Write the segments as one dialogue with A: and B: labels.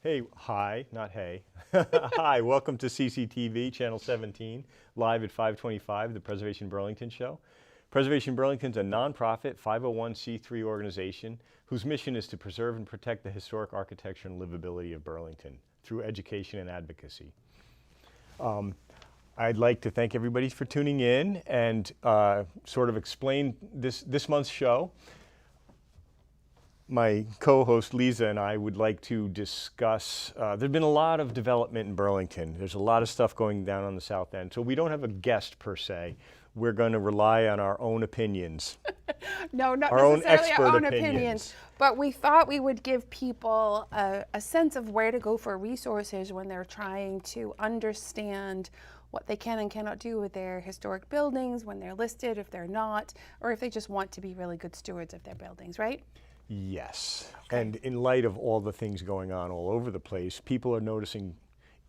A: Hey, hi, not hey. Hi, welcome to CCTV, Channel 17, live at 525, the Preservation Burlington Show. Preservation Burlington's a nonprofit 501c3 organization whose mission is to preserve and protect the historic architecture and livability of Burlington through education and advocacy. I'd like to thank everybody for tuning in and sort of explain this month's show. My co-host Lisa and I would like to discuss, there's been a lot of development in Burlington. There's a lot of stuff going down on the south end. So we don't have a guest per se. We're going to rely on our own opinions.
B: No, not
A: our
B: necessarily
A: own
B: our own
A: opinions.
B: opinions, but we thought we would give people a sense of where to go for resources when they're trying to understand what they can and cannot do with their historic buildings, when they're listed, if they're not, or if they just want to be really good stewards of their buildings, right?
A: Yes, and in light of all the things going on all over the place, people are noticing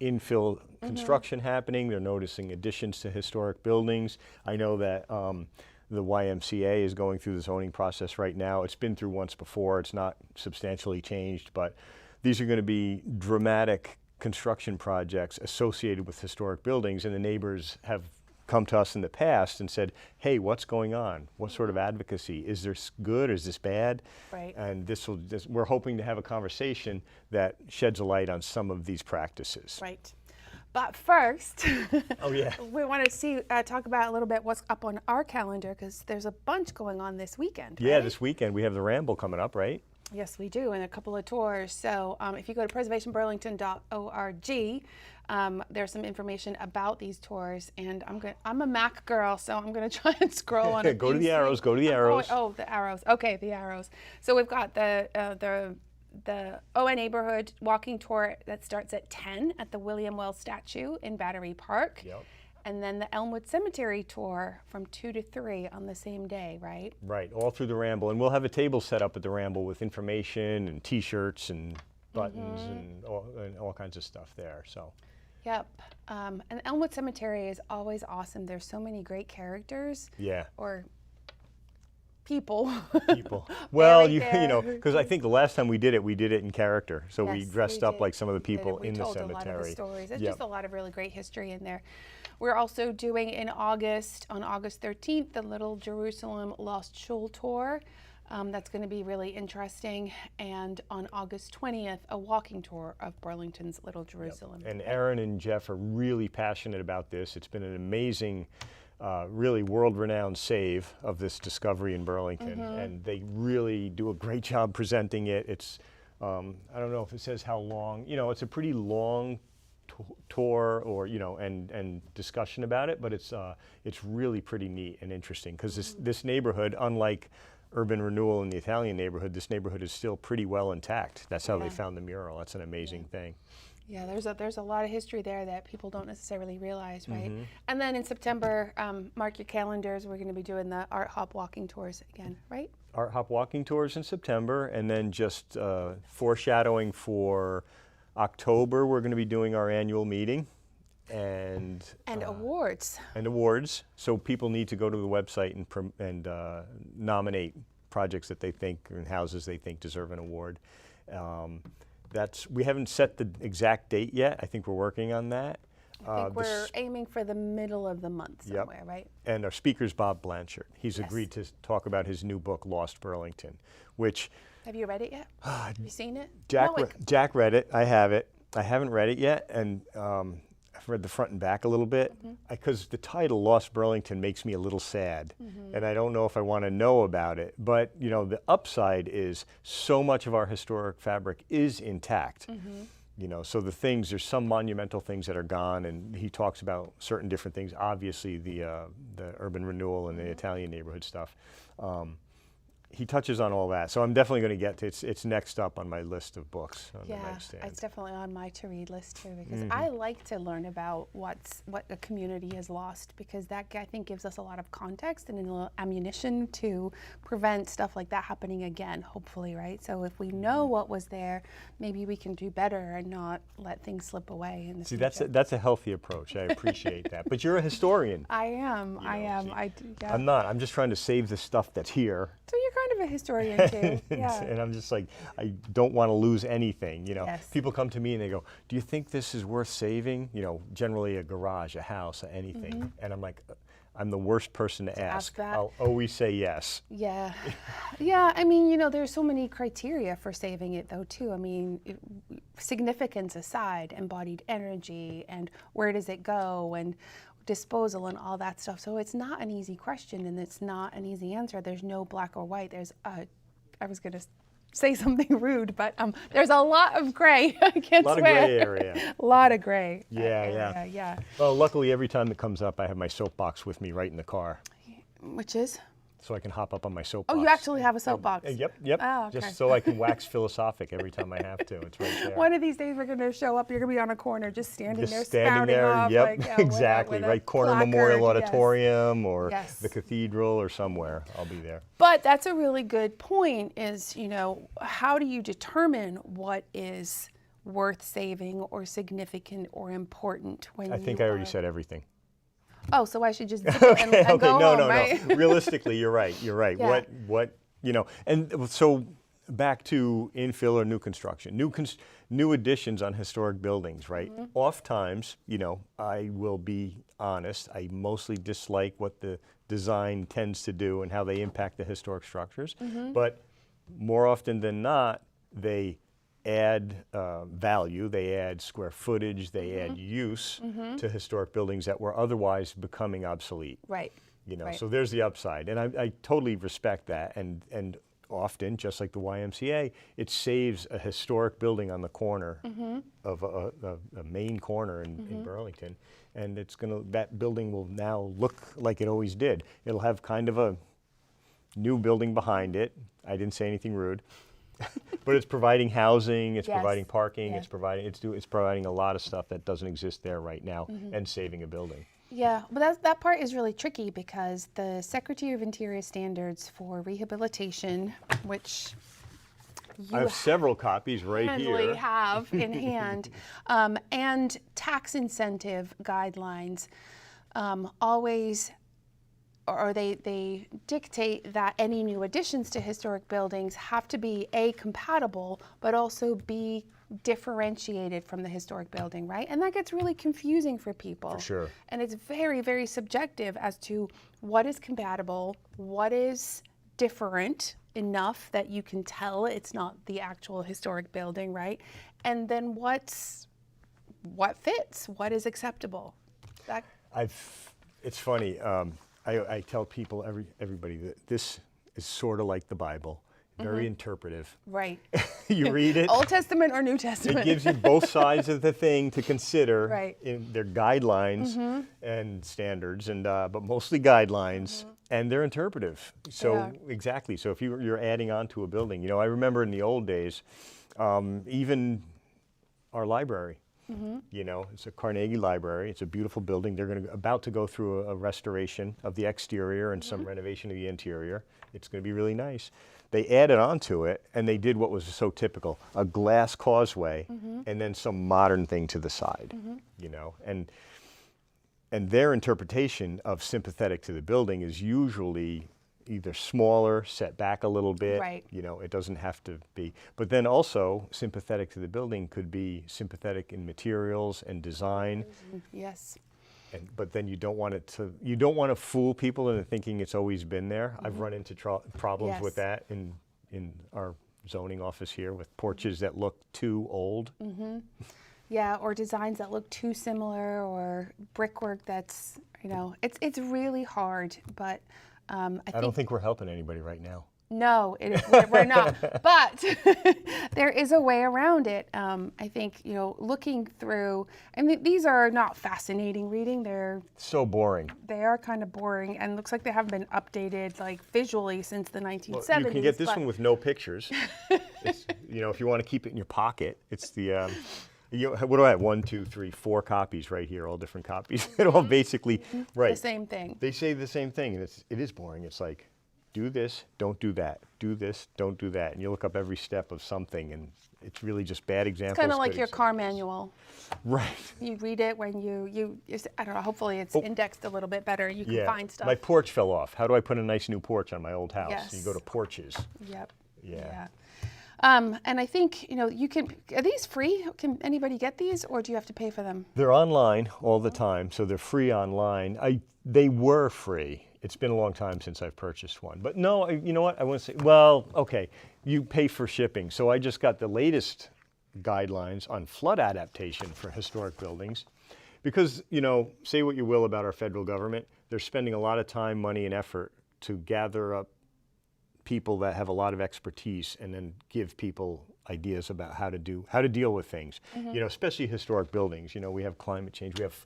A: infill construction happening. They're noticing additions to historic buildings. I know that the YMCA is going through the zoning process right now. It's been through once before. It's not substantially changed, but these are going to be dramatic construction projects associated with historic buildings, and the neighbors have come to us in the past and said, hey, what's going on? What sort of advocacy? Is this good? Is this bad?
B: Right.
A: And we're hoping to have a conversation that sheds a light on some of these practices.
B: Right. But first,
A: Oh yeah.
B: we want to talk about a little bit what's up on our calendar, because there's a bunch going on this weekend.
A: Yeah,
B: right?
A: this weekend we have the Ramble coming up, right?
B: Yes, we do, and a couple of tours. So if you go to preservationburlington.org, there's some information about these tours. And I'm a Mac girl, so I'm going to try and scroll on.
A: Go to the arrows. Go to the arrows.
B: The arrows. Okay, the arrows. So we've got the ON neighborhood walking tour that starts at 10 at the William Wells statue in Battery Park.
A: Yep.
B: And then the Elmwood Cemetery tour from 2 to 3 on the same day, right?
A: Right, all through the Ramble. And we'll have a table set up at the Ramble with information and T-shirts and buttons and all kinds of stuff there. So.
B: Yep. And Elmwood Cemetery is always awesome. There's so many great characters.
A: Yeah.
B: Or people.
A: Well, you know, because I think the last time we did it in character. So we
B: Yes,
A: dressed
B: we
A: up
B: did.
A: like some of the people
B: We
A: in the
B: told
A: cemetery.
B: a lot of the stories. There's
A: Yep.
B: just a lot of really great history in there. We're also doing on August 13th, the Little Jerusalem Lost Shul tour. That's going to be really interesting. And on August 20th, a walking tour of Burlington's Little Jerusalem.
A: And Aaron and Jeff are really passionate about this. It's been an amazing, really world-renowned save of this discovery in Burlington. And they really do a great job presenting it. It's, I don't know if it says how long, you know, it's a pretty long tour or, you know, and discussion about it, but it's really pretty neat and interesting because this neighborhood, unlike urban renewal in the Italian neighborhood, this neighborhood is still pretty well intact. That's how they found the mural. That's an amazing thing.
B: Yeah, there's a lot of history there that people don't necessarily realize, right? And then in September, mark your calendars, we're going to be doing the Art Hop walking tours again, right?
A: Art Hop walking tours in September, and then just foreshadowing for October, we're going to be doing our annual meeting. And
B: awards.
A: And awards. So people need to go to the website and nominate projects that they think and houses they think deserve an award. We haven't set the exact date yet. I think we're working on that.
B: I think we're aiming for the middle of the month somewhere, right?
A: And our speaker's Bob Blanchard. He's agreed to talk about his new book, Lost Burlington, which...
B: Have you read it yet? Have you seen it?
A: Jack read it. I have it. I haven't read it yet, and I've read the front and back a little bit because the title Lost Burlington makes me a little sad, and I don't know if I want to know about it. But you know, the upside is so much of our historic fabric is intact. You know, so there's some monumental things that are gone, and he talks about certain different things. Obviously, the urban renewal and the Italian neighborhood stuff. He touches on all that, so I'm definitely going to get to it's next up on my list of books on the nightstand.
B: It's definitely on my to-read list too, because I like to learn about what a community has lost, because that I think gives us a lot of context and a little ammunition to prevent stuff like that happening again, hopefully, right? So if we know what was there, maybe we can do better and not let things slip away in the future.
A: That's a healthy approach. I appreciate that. But you're a historian.
B: I am.
A: You know,
B: I am.
A: I'm not. I'm just trying to save the stuff that's here.
B: So you're kind kind of a historian too. Yeah.
A: And I'm just like, I don't want to lose anything.
B: Yes.
A: People come to me and they go, do you think this is worth saving? Generally a garage, a house, anything. And I'm like, I'm the worst person to ask.
B: that.
A: I'll always say yes.
B: Yeah. Yeah, I mean, there's so many criteria for saving it though too. I mean, significance aside, embodied energy and where does it go and disposal and all that stuff. So it's not an easy question and it's not an easy answer. There's no black or white. I was going to say something rude, but there's a lot of gray. I can't
A: A lot
B: swear.
A: of gray area.
B: A lot of gray.
A: Yeah. Well, luckily every time it comes up, I have my soapbox with me right in the car,
B: Which is?
A: so I can hop up on my soapbox.
B: Oh, you actually have a soapbox.
A: Yep.
B: Oh, okay.
A: Just so I can wax philosophic every time I have to. It's right there.
B: One of these days we're going to show up, you're going to be on a corner just standing there
A: Just standing
B: spouting
A: there,
B: off.
A: yep,
B: Like,
A: exactly,
B: with a
A: right corner
B: placard,
A: Memorial
B: yes.
A: Auditorium or
B: Yes.
A: the cathedral or somewhere. I'll be there.
B: But that's a really good point is, how do you determine what is worth saving or significant or important when
A: I think I already said everything.
B: Oh, so I should just zip it and go
A: no,
B: home,
A: no,
B: right?
A: no. Realistically, you're right.
B: Yeah.
A: What, and so back to infill or new construction, new additions on historic buildings, right? Oftentimes, I will be honest, I mostly dislike what the design tends to do and how they impact the historic structures. But more often than not, they add value, they add square footage, they add use to historic buildings that were otherwise becoming obsolete.
B: Right. Right.
A: So there's the upside, and I totally respect that. And often, just like the YMCA, it saves a historic building on the corner of a main corner in Burlington, and that building will now look like it always did. It'll have kind of a new building behind it. I didn't say anything rude. But it's providing housing, it's
B: Yes.
A: providing parking,
B: Yeah.
A: it's providing a lot of stuff that doesn't exist there right now, and saving a building.
B: Yeah, but that part is really tricky because the Secretary of Interior standards for rehabilitation, which
A: I have several copies right
B: handily
A: here.
B: have in hand, and tax incentive guidelines always, or they dictate that any new additions to historic buildings have to be compatible, but also be differentiated from the historic building, right? And that gets really confusing for people.
A: For sure.
B: And it's very, very subjective as to what is compatible, what is different enough that you can tell it's not the actual historic building, right? And then what fits, what is acceptable.
A: It's funny. I tell people, everybody, that this is sort of like the Bible, very interpretive.
B: Right.
A: You read it.
B: Old Testament or New Testament.
A: It gives you both sides of the thing to consider
B: Right.
A: in their guidelines and standards, but mostly guidelines, and they're interpretive. So
B: Yeah.
A: exactly. So if you're adding on to a building, I remember in the old days, even our library. It's a Carnegie Library. It's a beautiful building. They're about to go through a restoration of the exterior and some renovation of the interior. It's going to be really nice. They added on to it, and they did what was so typical: a glass causeway, and then some modern thing to the side. And their interpretation of sympathetic to the building is usually either smaller, set back a little bit.
B: Right.
A: It doesn't have to be. But then also, sympathetic to the building could be sympathetic in materials and design.
B: Yes.
A: But then you don't want to fool people into thinking it's always been there. I've run into problems with that in our zoning office here with porches that look too old.
B: Yeah, or designs that look too similar, or brickwork that's, it's really hard, but I
A: don't think we're helping anybody right now.
B: No, we're not. But there is a way around it. I think, looking through, these are not fascinating reading. They're
A: so boring.
B: They are kind of boring, and looks like they haven't been updated visually since the 1970s.
A: Well, you can get this one with no pictures. It's, if you want to keep it in your pocket, it's the. What do I have? 1, 2, 3, 4 copies right here, all different copies. It all basically right.
B: The same thing.
A: They say the same thing, and it is boring. It's like, do this, don't do that, do this, don't do that. And you look up every step of something, and it's really just bad examples.
B: It's kind of like
A: good
B: your car
A: examples.
B: manual.
A: Right.
B: You read it when I don't know, hopefully it's indexed a little bit better. You can find stuff.
A: My porch fell off. How do I put a nice new porch on my old house?
B: Yes.
A: You go to porches.
B: Yep.
A: Yeah.
B: And I think, are these free? Can anybody get these, or do you have to pay for them?
A: They're online all the time, so they're free online. They were free. It's been a long time since I've purchased one. But no, you know what? I want to say, well, okay, you pay for shipping. So I just got the latest guidelines on flood adaptation for historic buildings. Because, say what you will about our federal government, they're spending a lot of time, money, and effort to gather up people that have a lot of expertise and then give people ideas about how to deal with things. Especially historic buildings. We have climate change. We have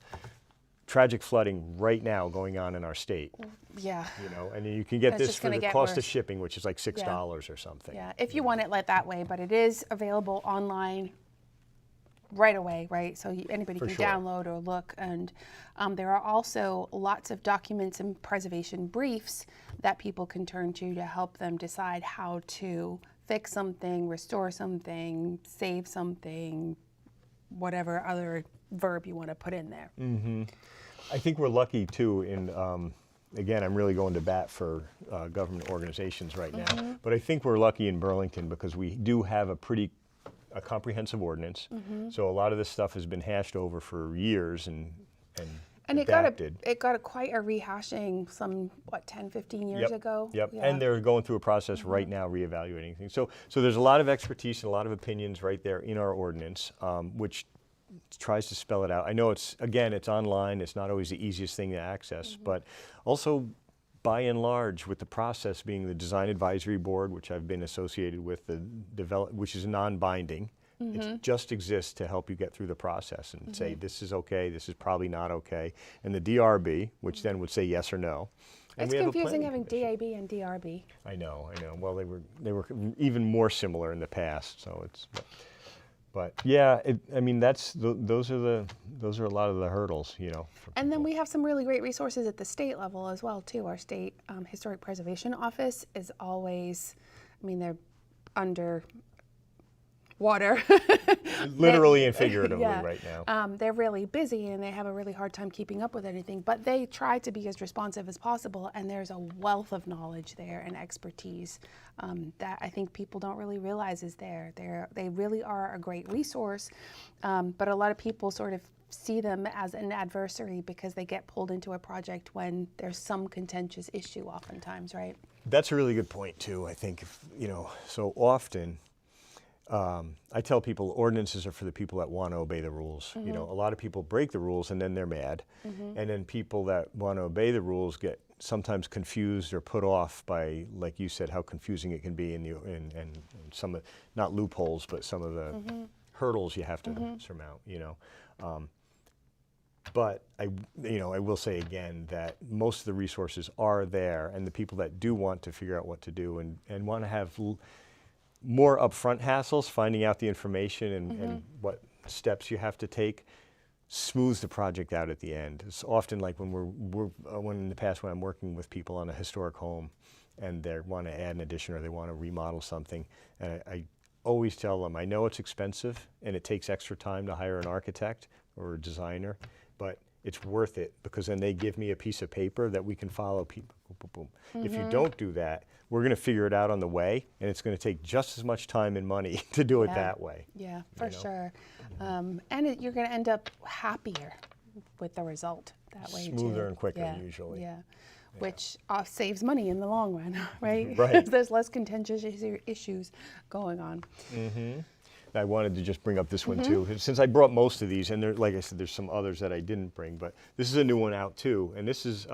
A: tragic flooding right now going on in our state.
B: Yeah.
A: And you can get
B: It's
A: this
B: just
A: for
B: gonna
A: the
B: get
A: cost of
B: worse.
A: shipping, which is like $6 or something.
B: Yeah, if you want it that way, but it is available online right away, right? So anybody
A: For
B: can
A: sure.
B: download or look. And there are also lots of documents and preservation briefs that people can turn to help them decide how to fix something, restore something, save something, whatever other verb you want to put in there.
A: I think we're lucky too again, I'm really going to bat for government organizations right now, but I think we're lucky in Burlington because we do have a comprehensive ordinance. So a lot of this stuff has been hashed over for years and adapted.
B: It got quite a rehashing some 10, 15 years ago.
A: Yep.
B: Yeah.
A: And they're going through a process right now reevaluating things. So there's a lot of expertise and a lot of opinions right there in our ordinance, which tries to spell it out. I know it's online. It's not always the easiest thing to access, but also by and large, with the process being the Design Advisory Board, which I've been associated with, which is non-binding. It just exists to help you get through the process and say, this is okay, this is probably not okay. And the DRB, which then would say yes or no. And
B: It's
A: we have a
B: confusing
A: planning
B: having
A: commission.
B: DAB and DRB.
A: I know. Well, they were even more similar in the past. So but yeah, those are a lot of the hurdles, for
B: And then
A: people.
B: we have some really great resources at the state level as well, too. Our state historic preservation office is always, they're under water.
A: Literally and figuratively right now.
B: They're really busy and they have a really hard time keeping up with anything, but they try to be as responsive as possible, and there's a wealth of knowledge there and expertise that I think people don't really realize is there. They really are a great resource, but a lot of people sort of see them as an adversary because they get pulled into a project when there's some contentious issue oftentimes, right?
A: That's a really good point too. I think, so often, I tell people ordinances are for the people that want to obey the rules. A lot of people break the rules and then they're mad. And then people that want to obey the rules get sometimes confused or put off by, like you said, how confusing it can be and some of, not loopholes, but some of the hurdles you have to surmount, But I will say again that most of the resources are there, and the people that do want to figure out what to do and want to have more upfront hassles, finding out the information and what steps you have to take, smooths the project out at the end. It's often like when in the past when I'm working with people on a historic home and they want to add an addition or they want to remodel something, and I always tell them, I know it's expensive and it takes extra time to hire an architect or a designer, but it's worth it because then they give me a piece of paper that we can follow. Boom, boom, boom. If you don't do that, we're going to figure it out on the way, and it's going to take just as much time and money to do it that way.
B: Yeah, for sure. And you're going to end up happier with the result that way too.
A: Smoother and quicker usually.
B: Yeah. Which saves money in the long run, right?
A: Right.
B: There's less contentious issues going on.
A: I wanted to just bring up this one too, since I brought most of these, and like I said, there's some others that I didn't bring, but this is a new one out too, and this is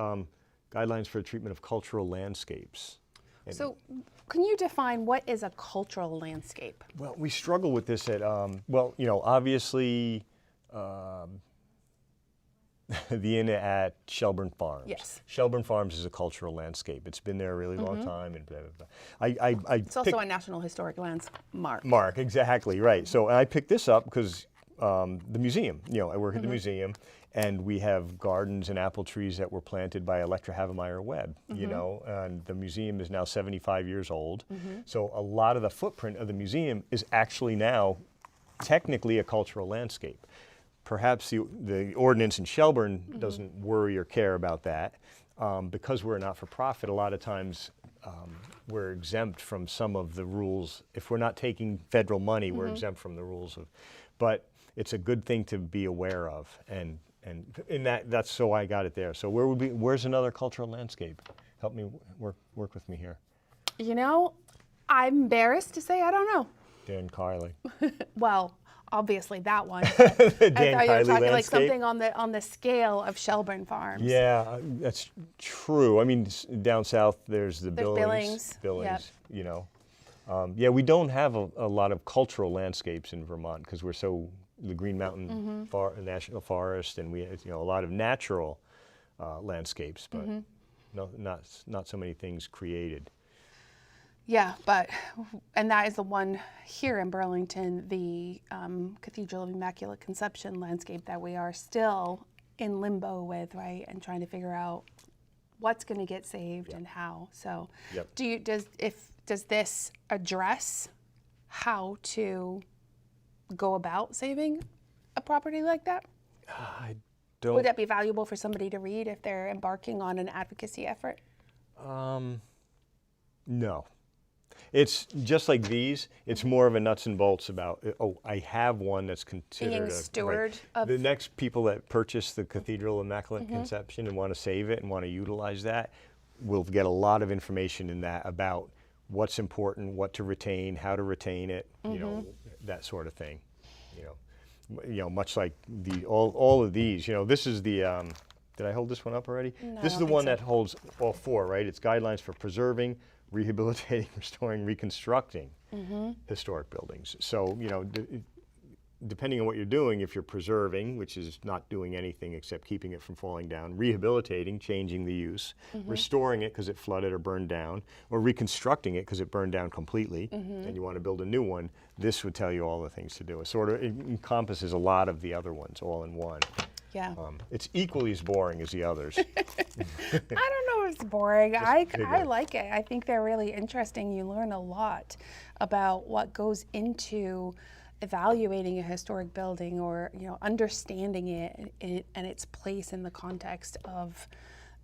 A: guidelines for the treatment of cultural landscapes.
B: So can you define what is a cultural landscape?
A: Well, we struggle with this at, obviously, the inn at Shelburne Farms.
B: Yes.
A: Shelburne Farms is a cultural landscape. It's been there a really long time. And blah, blah, blah.
B: It's also a National Historic Landmark.
A: Exactly, right. So I picked this up because the museum. I work at the museum, and we have gardens and apple trees that were planted by Electra Havemeyer Webb. And the museum is now 75 years old. So a lot of the footprint of the museum is actually now technically a cultural landscape. Perhaps the ordinance in Shelburne doesn't worry or care about that. Because we're a not-for-profit, a lot of times we're exempt from some of the rules. If we're not taking federal money, we're exempt from the rules but it's a good thing to be aware of, and in that's so I got it there. So where's another cultural landscape? Help me work with me here.
B: I'm embarrassed to say I don't know.
A: Dan Kiley.
B: Well, obviously that one.
A: Dan
B: I thought you were
A: Kiley
B: talking like
A: landscape.
B: something on the scale of Shelburne Farms.
A: Yeah, that's true. I mean, down south there's the
B: Billings.
A: Billings. Yeah, we don't have a lot of cultural landscapes in Vermont because we're so the Green Mountain National Forest, and we a lot of natural landscapes, but not so many things created.
B: Yeah, and that is the one here in Burlington, the Cathedral of Immaculate Conception landscape that we are still in limbo with, right? And trying to figure out what's going to get saved and how. So, does this address how to go about saving a property like that?
A: I don't.
B: Would that be valuable for somebody to read if they're embarking on an advocacy effort?
A: No. It's just like these. It's more of a nuts and bolts about, I have one that's considered
B: Being steward of...
A: The next people that purchase the Cathedral of Immaculate Conception and want to save it and want to utilize that will get a lot of information in that about what's important, what to retain, how to retain it, that sort of thing. Much like all of these. This is the. Did I hold this one up already?
B: No,
A: This is the one that holds all four, right? It's guidelines for preserving, rehabilitating, restoring, reconstructing historic buildings. So, depending on what you're doing, if you're preserving, which is not doing anything except keeping it from falling down, rehabilitating, changing the use, restoring it because it flooded or burned down, or reconstructing it because it burned down completely, and you want to build a new one, this would tell you all the things to do. It sort of encompasses a lot of the other ones all in one.
B: Yeah.
A: It's equally as boring as the others.
B: I don't know if it's boring. I
A: bigger.
B: like it. I think they're really interesting. You learn a lot about what goes into evaluating a historic building, or understanding it and its place in the context of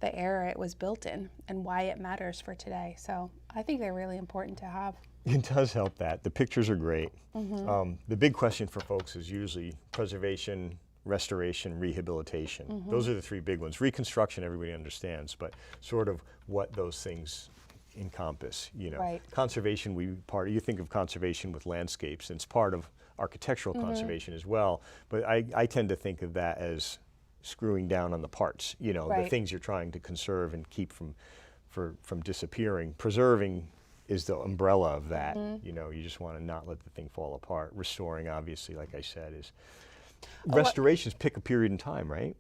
B: the era it was built in and why it matters for today. So I think they're really important to have.
A: It does help that. The pictures are great. The big question for folks is usually preservation, restoration, rehabilitation. Those are the three big ones. Reconstruction, everybody understands, but sort of what those things encompass.
B: Right.
A: Conservation, you think of conservation with landscapes, and it's part of architectural conservation as well. But I tend to think of that as screwing down on the parts. The things you're trying to conserve and keep from disappearing. Preserving is the umbrella of that. You just want to not let the thing fall apart. Restoring, obviously, like I said, is. Restorations pick a period in time, right?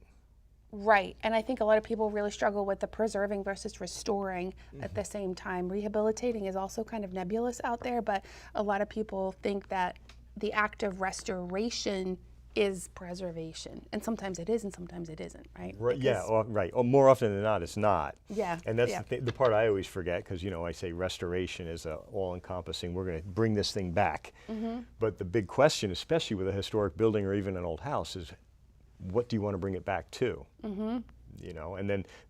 B: Right, and I think a lot of people really struggle with the preserving versus restoring at the same time. Rehabilitating is also kind of nebulous out there, but a lot of people think that the act of restoration is preservation, and sometimes it is and sometimes it isn't, right?
A: Right. Right. More often than not, it's not.
B: Yeah.
A: And that's the part I always forget, because I say restoration is all-encompassing. We're going to bring this thing back. But the big question, especially with a historic building or even an old house, is what do you want to bring it back to? And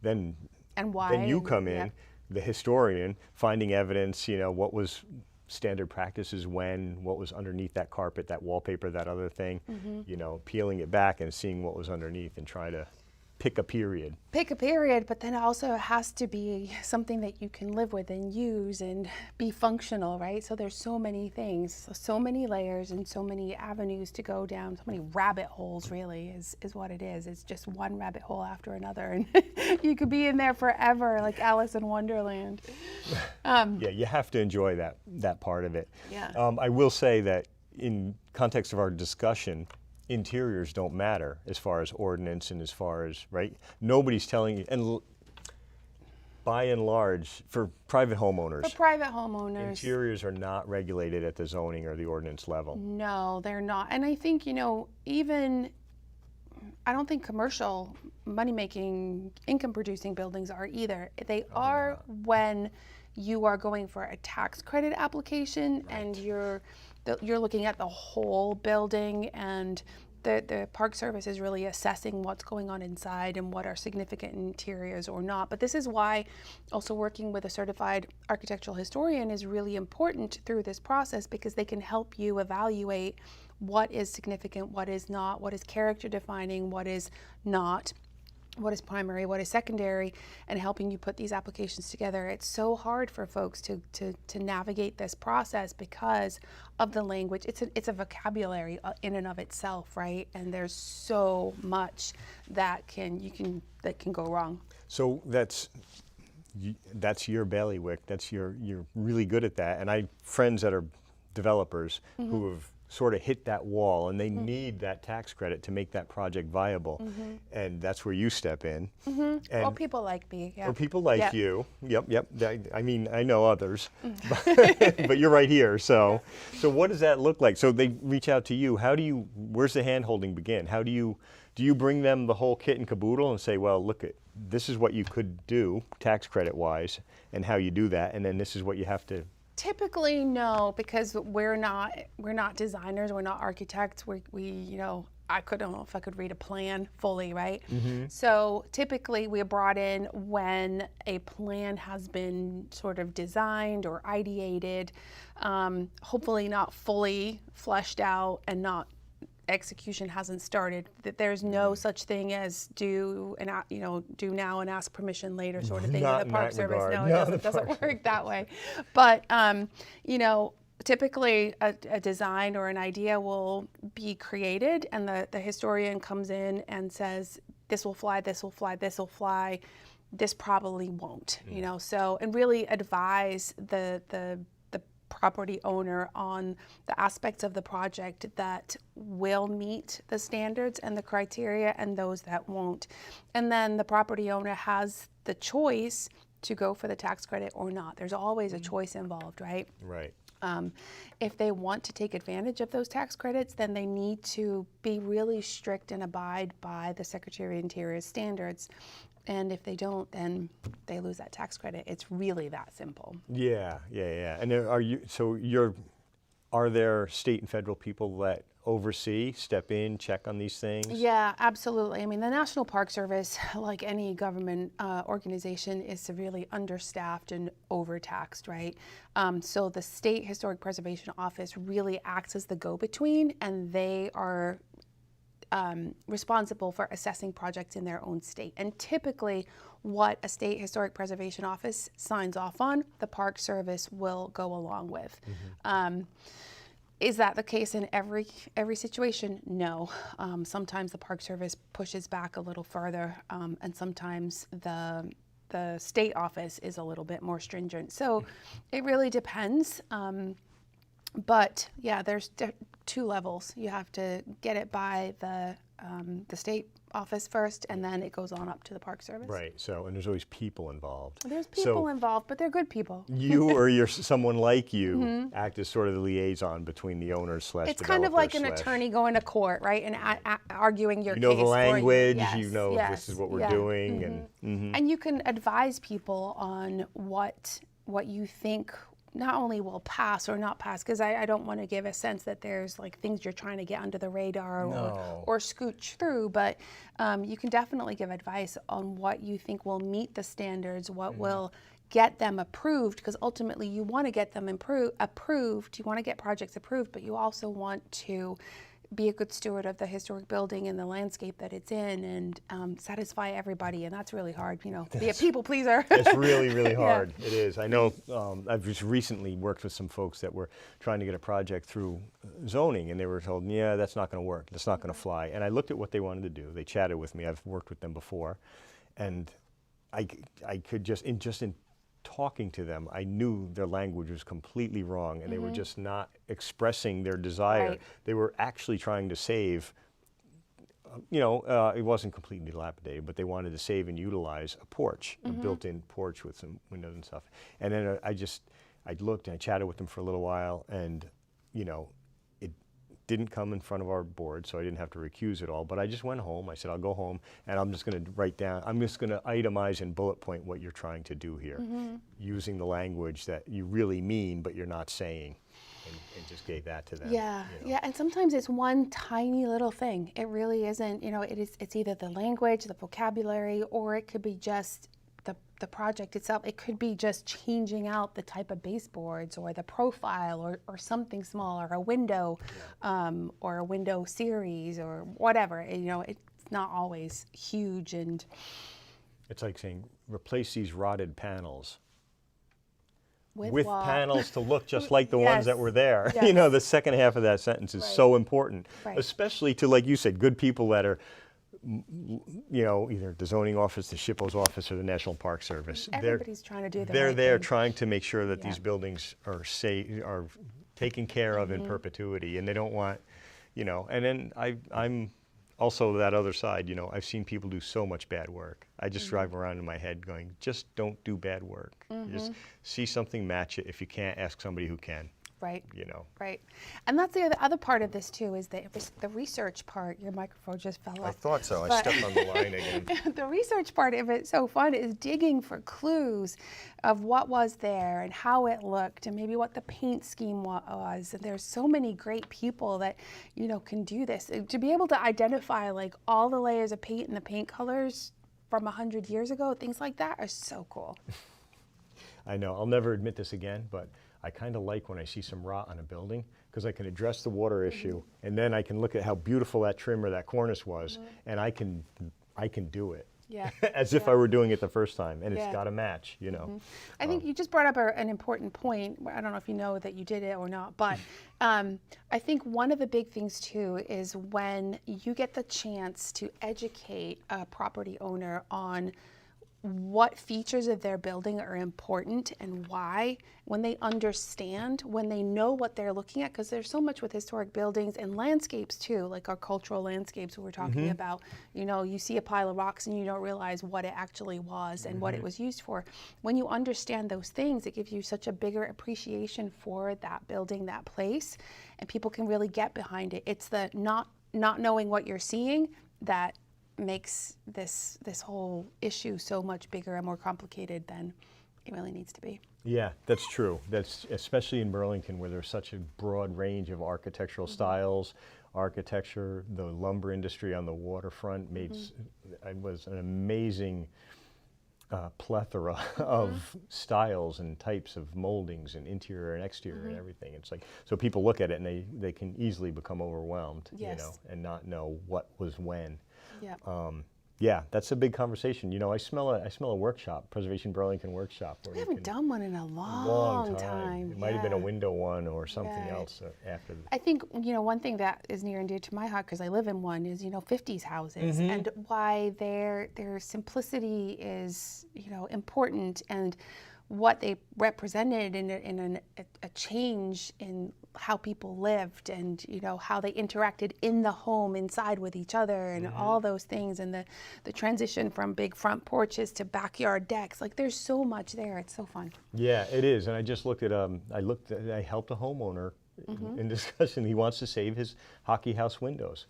A: then
B: and why?
A: Then you come in, the historian, finding evidence. What was standard practices what was underneath that carpet, that wallpaper, that other thing, peeling it back and seeing what was underneath and try to pick a period.
B: But then also it has to be something that you can live with and use and be functional, right? So there's so many things, so many layers and so many avenues to go down, so many rabbit holes really is what it is. It's just one rabbit hole after another, and you could be in there forever like Alice in Wonderland.
A: Yeah, you have to enjoy that part of it.
B: Yeah.
A: I will say that in context of our discussion, interiors don't matter as far as ordinance and as far as, right? Nobody's telling you, and by and large, for private homeowners,
B: For private homeowners,
A: interiors are not regulated at the zoning or the ordinance level.
B: no, they're not. And I think, even I don't think commercial money-making, income-producing buildings are either. They are when you are going for a tax credit application and you're looking at the whole building, and the Park Service is really assessing what's going on inside and what are significant interiors or not. But this is why also working with a certified architectural historian is really important through this process, because they can help you evaluate what is significant, what is not, what is character defining, what is not, what is primary, what is secondary, and helping you put these applications together. It's so hard for folks to navigate this process because of the language. It's a vocabulary in and of itself, right? And there's so much that can go wrong.
A: So that's your bailiwick. You're really good at that. And I have friends that are developers who have sort of hit that wall, and they need that tax credit to make that project viable. And that's where you step in. And
B: Or people like me, yeah.
A: or people like
B: Yep.
A: you. Yep. I mean, I know others, but you're right here. So what does that look like? So they reach out to you. Where's the hand-holding begin? Do you bring them the whole kit and caboodle and say, well, look, this is what you could do tax credit-wise and how you do that, and then this is what you have to.
B: Typically, no, because we're not designers, we're not architects. I don't know if I could read a plan fully, right? So typically we're brought in when a plan has been sort of designed or ideated, hopefully not fully fleshed out, and not execution hasn't started. That there's no such thing as do now and ask permission later sort of thing
A: Not
B: with
A: in
B: the Park
A: that
B: Service.
A: regard.
B: No,
A: No,
B: it
A: the
B: doesn't
A: Park
B: work that way. But typically a design or an idea will be created, and the historian comes in and says, this will fly, this will fly, this will fly, this probably won't. So, and really advise the property owner on the aspects of the project that will meet the standards and the criteria, and those that won't. And then the property owner has the choice to go for the tax credit or not. There's always a choice involved, right?
A: Right.
B: If they want to take advantage of those tax credits, then they need to be really strict and abide by the Secretary of Interior's standards. And if they don't, then they lose that tax credit. It's really that simple.
A: Yeah. And are there state and federal people that oversee, step in, check on these things?
B: Yeah, absolutely. I mean, the National Park Service, like any government organization, is severely understaffed and overtaxed, right? So the State Historic Preservation Office really acts as the go-between, and they are responsible for assessing projects in their own state. And typically what a state historic preservation office signs off on, the Park Service will go along with. Is that the case in every situation? No. Sometimes the Park Service pushes back a little further, and sometimes the state office is a little bit more stringent. So it really depends. But yeah, there's two levels. You have to get it by the state office first, and then it goes on up to the Park Service.
A: Right. So, and there's always people involved.
B: There's people involved, but they're good people.
A: You or someone like you act as sort of the liaison between the owners /
B: It's kind of like an attorney going to court, right, and arguing your case.
A: You know the language.
B: Yes,
A: you know this is what we're doing,
B: and you can advise people on what you think not only will pass or not pass, because I don't want to give a sense that there's like things you're trying to get under the radar or scooch through, but you can definitely give advice on what you think will meet the standards, what will get them approved, because ultimately you want to get them approved, you want to get projects approved, but you also want to be a good steward of the historic building and the landscape that it's in, and satisfy everybody, and that's really hard, to be a people pleaser.
A: It's really, really hard.
B: Yeah.
A: It is. I know I've just recently worked with some folks that were trying to get a project through zoning, and they were told, yeah, that's not going to work. That's not going to fly. And I looked at what they wanted to do. They chatted with me. I've worked with them before. And I could in talking to them, I knew their language was completely wrong, and they were just not expressing their desire.
B: Right.
A: They were actually trying to save it wasn't completely dilapidated, but they wanted to save and utilize a porch, a built-in porch with some windows and stuff. And then I looked and I chatted with them for a little while, and it didn't come in front of our board, so I didn't have to recuse it all. But I just went home. I said, I'll go home and I'm just going to write down, I'm just going to itemize and bullet point what you're trying to do here, using the language that you really mean, but you're not saying. And just gave that to them.
B: Yeah, yeah, and sometimes it's one tiny little thing. It really isn't, it's either the language, the vocabulary, or it could be just the project itself. It could be just changing out the type of baseboards or the profile or something small, or a window, or a window series or whatever. It's not always huge. And
A: it's like saying, replace these rotted panels
B: with
A: panels to look just like the ones that were there.
B: Yes.
A: The second half of that sentence is so important, especially to, like you said, good people that are, either the zoning office, the SHPO's office, or the National Park Service.
B: Everybody's trying to do the
A: They're
B: right
A: there
B: thing.
A: trying to make sure that these buildings are safe, are taken care of in perpetuity, and they don't want, and then I'm also that other side, I've seen people do so much bad work. I just drive around in my head going, just don't do bad work. Just see something, match it. If you can't, ask somebody who can.
B: Right.
A: Right.
B: And that's the other part of this too, is the research part. Your microphone just fell off.
A: I thought so. I stepped on the line again.
B: The research part of it, so fun, is digging for clues of what was there and how it looked and maybe what the paint scheme was. And there's so many great people that, can do this. To be able to identify like all the layers of paint and the paint colors from 100 years ago, things like that are so cool.
A: I know. I'll never admit this again, but I kind of like when I see some rot on a building, because I can address the water issue, and then I can look at how beautiful that trim or that cornice was, and I can do it.
B: Yeah.
A: As if I were doing it the first time, and it's got to match,
B: I think you just brought up an important point. I don't know if you know that you did it or not, but I think one of the big things too is when you get the chance to educate a property owner on what features of their building are important and why, when they understand, when they know what they're looking at, because there's so much with historic buildings and landscapes too, like our cultural landscapes we were talking about. You see a pile of rocks and you don't realize what it actually was and what it was used for. When you understand those things, it gives you such a bigger appreciation for that building, that place, and people can really get behind it. It's the not knowing what you're seeing that makes this whole issue so much bigger and more complicated than it really needs to be.
A: Yeah, that's true. That's especially in Burlington, where there's such a broad range of architectural styles, architecture. The lumber industry on the waterfront was an amazing plethora of styles and types of moldings and interior and exterior and everything. It's like, so people look at it and they can easily become overwhelmed, and not know what was when.
B: Yeah.
A: Yeah, that's a big conversation. I smell a workshop, Preservation Burlington workshop.
B: We haven't done one in a long time.
A: It might have been a window one or something else after.
B: I think, one thing that is near and dear to my heart, because I live in one, is, 50s houses and why their simplicity is, important, and what they represented in a change in how people lived, and how they interacted in the home inside with each other, and all those things, and the transition from big front porches to backyard decks. Like, there's so much there. It's so fun.
A: Yeah, it is. And I just looked at I helped a homeowner in discussion. He wants to save his hockey house windows.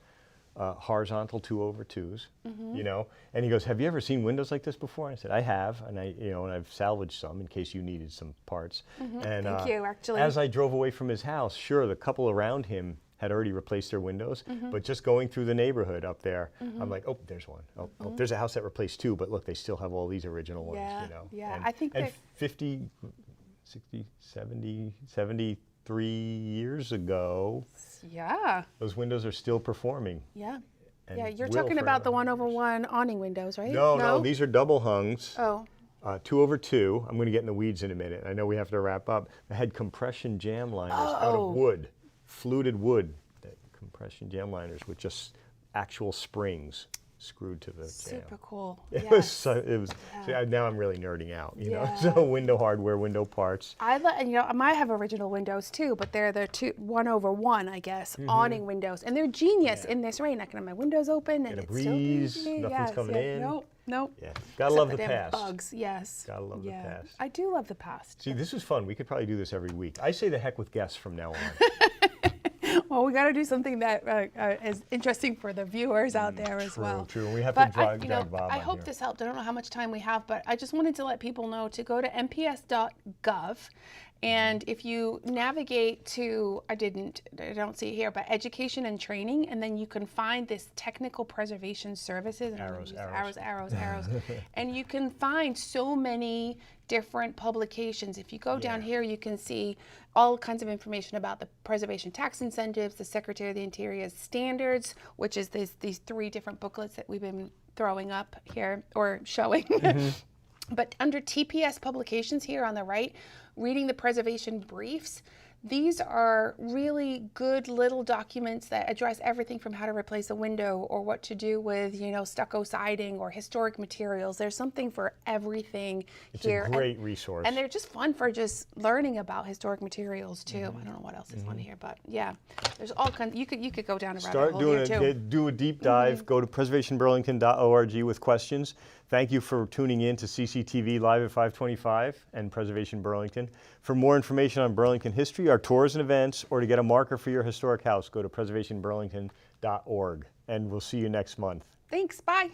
A: Horizontal 2/2s, and he goes, "Have you ever seen windows like this before?" I said, "I have, and and I've salvaged some in case you needed some parts." And
B: Thank you, actually.
A: as I drove away from his house, sure, the couple around him had already replaced their windows, but just going through the neighborhood up there, I'm like, "Oh, there's one. Oh, there's a house that replaced two, but look, they still have all these original ones."
B: Yeah,
A: And,
B: I think
A: and
B: that
A: 50, 60, 70, 73 years ago, those windows are still performing.
B: Yeah.
A: And
B: Yeah, you're
A: will
B: talking about
A: for
B: the 1/1 awning windows, right?
A: No, these are double hungs.
B: Oh.
A: 2/2. I'm going to get in the weeds in a minute. I know we have to wrap up. I had compression jam liners out of wood, fluted wood, compression jam liners with just actual springs. screwed to the
B: Super
A: jam.
B: cool.
A: It
B: Yes.
A: was see,
B: Yeah.
A: now I'm really nerding out, you know.
B: Yeah.
A: So window hardware, window parts.
B: I might have original windows too, but they're the 1/1, I guess, awning windows, and they're genius in this rain. I can have my windows open and
A: Get a
B: it's
A: breeze,
B: still breezy.
A: nothing's coming in.
B: Nope.
A: Yeah,
B: Except
A: gotta love
B: for
A: the
B: damn
A: past.
B: bugs. Yes.
A: Gotta love the past.
B: I do love the past.
A: See, this was fun. We could probably do this every week. I say the heck with guests from now on.
B: Well, we got to do something that is interesting for the viewers out there as well.
A: True. And we have
B: But
A: to drag Bob
B: I
A: on
B: hope
A: here.
B: this helped. I don't know how much time we have, but I just wanted to let people know to go to mps.gov. And if you navigate to, I don't see it here, but education and training, and then you can find this technical preservation services. And I'm gonna use arrows. And you can find so many different publications. If you go down here, you can see all kinds of information about the preservation tax incentives, the Secretary of the Interior's standards, which is these 3 different booklets that we've been throwing up here or showing. But under TPS publications here on the right, reading the preservation briefs, these are really good little documents that address everything from how to replace a window or what to do with, stucco siding or historic materials. There's something for everything here.
A: It's a great resource.
B: And they're just fun for just learning about historic materials too. I don't know what else is on here, but yeah, there's all kinds. You could go down a rabbit hole here too.
A: Do a deep dive. Go to preservationburlington.org with questions. Thank you for tuning in to CCTV Live at 525 and Preservation Burlington. For more information on Burlington history, our tours and events, or to get a marker for your historic house, go to preservationburlington.org. And we'll see you next month.
B: Thanks. Bye.